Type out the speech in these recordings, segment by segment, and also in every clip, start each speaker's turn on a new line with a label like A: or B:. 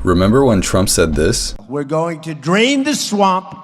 A: Remember when Trump said this?
B: We're going to drain the swamp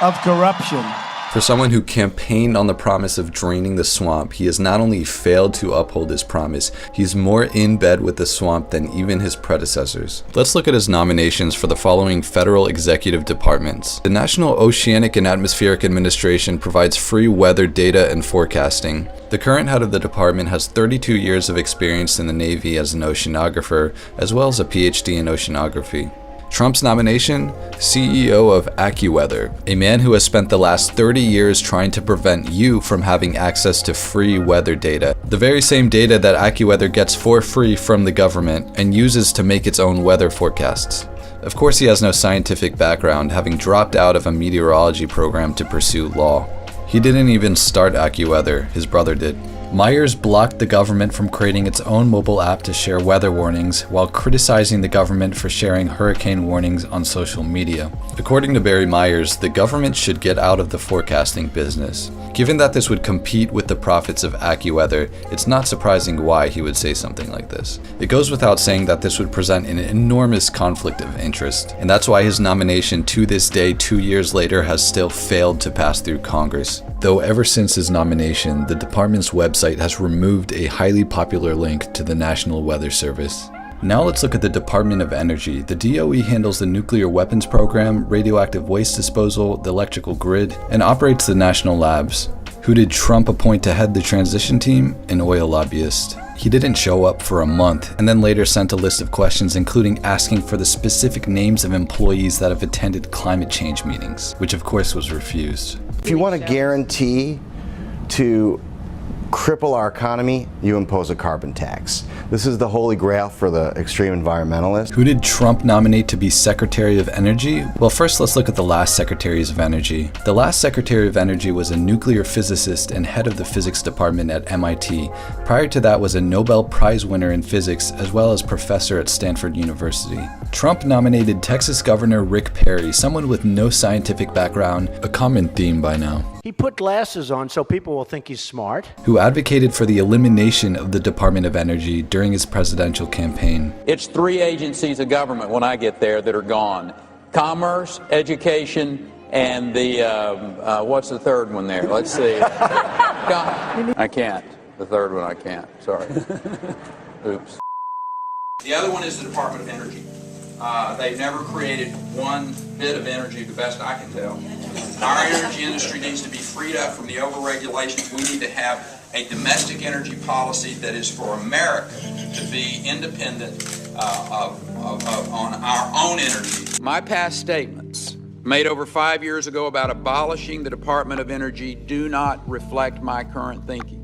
B: of corruption.
A: For someone who campaigned on the promise of draining the swamp, he has not only failed to uphold his promise, he's more in bed with the swamp than even his predecessors. Let's look at his nominations for the following federal executive departments. The National Oceanic and Atmospheric Administration provides free weather data and forecasting. The current head of the department has 32 years of experience in the Navy as an oceanographer, as well as a PhD in oceanography. Trump's nomination? CEO of AccuWeather, a man who has spent the last 30 years trying to prevent you from having access to free weather data. The very same data that AccuWeather gets for free from the government and uses to make its own weather forecasts. Of course, he has no scientific background, having dropped out of a meteorology program to pursue law. He didn't even start AccuWeather, his brother did. Myers blocked the government from creating its own mobile app to share weather warnings while criticizing the government for sharing hurricane warnings on social media. According to Barry Myers, the government should get out of the forecasting business. Given that this would compete with the profits of AccuWeather, it's not surprising why he would say something like this. It goes without saying that this would present an enormous conflict of interest, and that's why his nomination to this day 2 years later has still failed to pass through Congress. Though ever since his nomination, the department's website has removed a highly popular link to the National Weather Service. Now let's look at the Department of Energy. The DOE handles the nuclear weapons program, radioactive waste disposal, the electrical grid, and operates the national labs. Who did Trump appoint to head the transition team? An oil lobbyist. He didn't show up for a month, and then later sent a list of questions including asking for the specific names of employees that have attended climate change meetings, which of course was refused.
C: If you want a guarantee to cripple our economy, you impose a carbon tax. This is the holy grail for the extreme environmentalists.
A: Who did Trump nominate to be Secretary of Energy? Well, first let's look at the last Secretaries of Energy. The last Secretary of Energy was a nuclear physicist and head of the physics department at MIT. Prior to that was a Nobel Prize winner in physics as well as professor at Stanford University. Trump nominated Texas Governor Rick Perry, someone with no scientific background, a common theme by now.
D: He put glasses on so people will think he's smart.
A: Who advocated for the elimination of the Department of Energy during his presidential campaign.
E: It's 3 agencies of government when I get there that are gone. Commerce, education, and the, what's the third one there? Let's see. I can't. The third one I can't. Sorry. Oops.
F: The other one is the Department of Energy. They've never created one bit of energy, the best I can tell. Our energy industry needs to be freed up from the overregulations. We need to have a domestic energy policy that is for America to be independent on our own energy.
E: My past statements made over 5 years ago about abolishing the Department of Energy do not reflect my current thinking.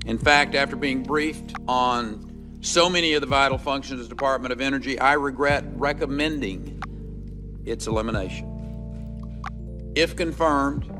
E: In fact, after being briefed on so many of the vital functions of the Department of Energy, I regret recommending its elimination. If confirmed,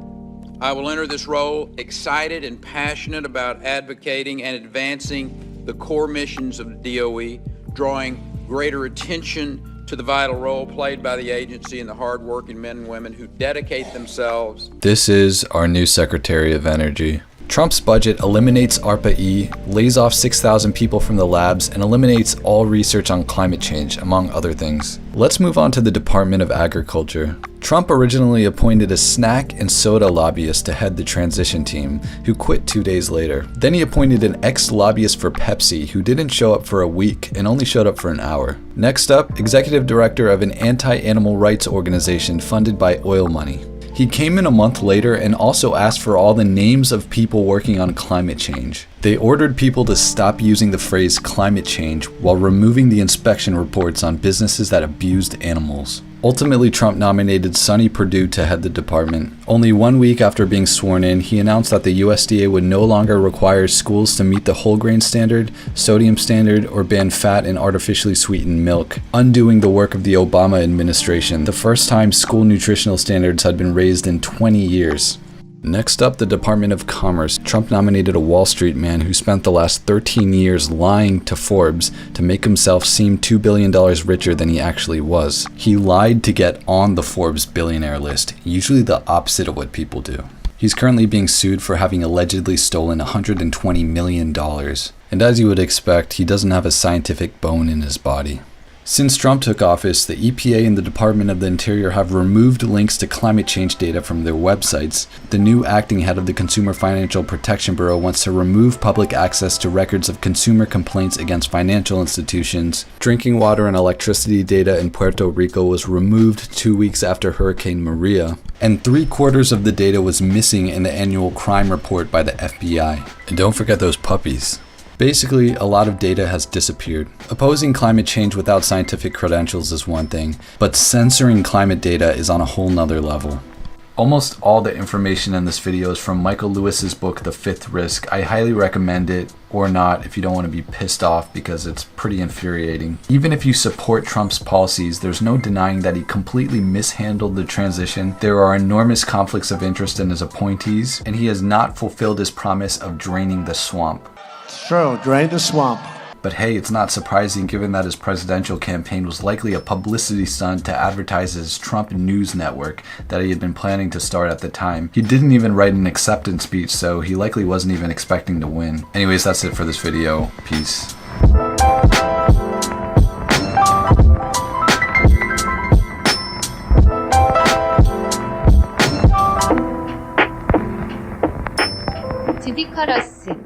E: I will enter this role excited and passionate about advocating and advancing the core missions of the DOE, drawing greater attention to the vital role played by the agency and the hardworking men and women who dedicate themselves.
A: This is our new Secretary of Energy. Trump's budget eliminates ARPA-E, lays off 6,000 people from the labs, and eliminates all research on climate change, among other things. Let's move on to the Department of Agriculture. Trump originally appointed a snack and soda lobbyist to head the transition team, who quit 2 days later. Then he appointed an ex-lobbyist for Pepsi, who didn't show up for a week and only showed up for an hour. Next up, executive director of an anti-animal rights organization funded by oil money. He came in a month later and also asked for all the names of people working on climate change. They ordered people to stop using the phrase climate change while removing the inspection reports on businesses that abused animals. Ultimately, Trump nominated Sonny Perdue to head the department. Only 1 week after being sworn in, he announced that the USDA would no longer require schools to meet the whole grain standard, sodium standard, or ban fat in artificially sweetened milk, undoing the work of the Obama administration, the first time school nutritional standards had been raised in 20 years. Next up, the Department of Commerce. Trump nominated a Wall Street man who spent the last 13 years lying to Forbes to make himself seem $2 billion richer than he actually was. He lied to get on the Forbes billionaire list, usually the opposite of what people do. He's currently being sued for having allegedly stolen $120 million. And as you would expect, he doesn't have a scientific bone in his body. Since Trump took office, the EPA and the Department of the Interior have removed links to climate change data from their websites. The new acting head of the Consumer Financial Protection Bureau wants to remove public access to records of consumer complaints against financial institutions. Drinking water and electricity data in Puerto Rico was removed 2 weeks after Hurricane Maria. And 3/4 of the data was missing in the annual crime report by the FBI. And don't forget those puppies. Basically, a lot of data has disappeared. Opposing climate change without scientific credentials is one thing, but censoring climate data is on a whole nother level. Almost all the information in this video is from Michael Lewis's book, The Fifth Risk. I highly recommend it, or not, if you don't want to be pissed off, because it's pretty infuriating. Even if you support Trump's policies, there's no denying that he completely mishandled the transition. There are enormous conflicts of interest in his appointees, and he has not fulfilled his promise of draining the swamp.
B: It's true. Drain the swamp.
A: But hey, it's not surprising given that his presidential campaign was likely a publicity stunt to advertise his Trump news network that he had been planning to start at the time. He didn't even write an acceptance speech, so he likely wasn't even expecting to win. Anyways, that's it for this video. Peace.
G: 지디커러스